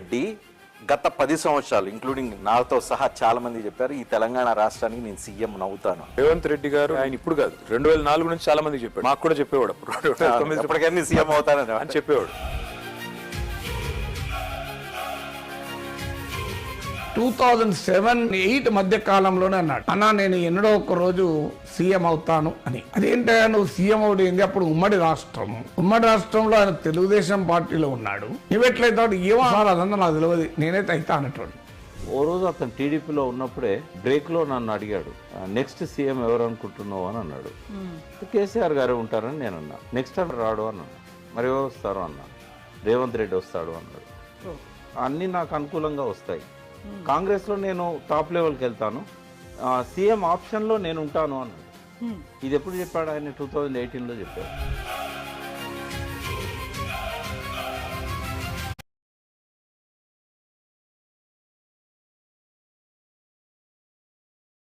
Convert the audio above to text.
రెడ్డి గత 10 సంవత్సరాలు ఇంక్లూడింగ్ నాతో సహా చాలా మంది చెప్పారు ఈ తెలంగాణ రాష్ట్రానికి నేను సీఎం అవుతాను. రేవంత్ రెడ్డి గారు ఆయన ఇప్పుడు కాదు 2004 నుంచి చాలా మంది చెప్పాడు, మాకు కూడా చెప్పేవాడు అప్పటికన్నీ సీఎం అవుతానని అని చెప్పేవాడు. 2007-8 మధ్య కాలంలోనే అన్నాడు, అన్నా నేను ఎన్నడో ఒక రోజు సీఎం అవుతాను అని. అదేంటో నువ్వు సీఎం అవుతుంది, అప్పుడు ఉమ్మడి రాష్ట్రంలో ఆయన తెలుగుదేశం పార్టీలో ఉన్నాడు, నువ్వెట్లయితాడు ఏమో అదన్నా నాకు తెలియదు, నేనైతే అవుతా అనేటోడు. ఓ రోజు అతను టీడీపీలో ఉన్నప్పుడే బ్రేక్లో నన్ను అడిగాడు, నెక్స్ట్ సీఎం ఎవరు అనుకుంటున్నావు అని అన్నాడు. కేసీఆర్ గారు ఉంటారని నేను అన్నా. నెక్స్ట్ టైం రాడు అన్నాను. మరి ఎవరు వస్తారు అన్నా. రేవంత్ రెడ్డి వస్తాడు అన్నాడు. అన్నీ నాకు అనుకూలంగా వస్తాయి. కాంగ్రెస్లో నేను టాప్ లెవెల్కి వెళ్తాను, సీఎం ఆప్షన్లో నేను ఉంటాను అన్నాడు. ఇది ఎప్పుడు చెప్పాడు ఆయన? 2018లో చెప్పాడు.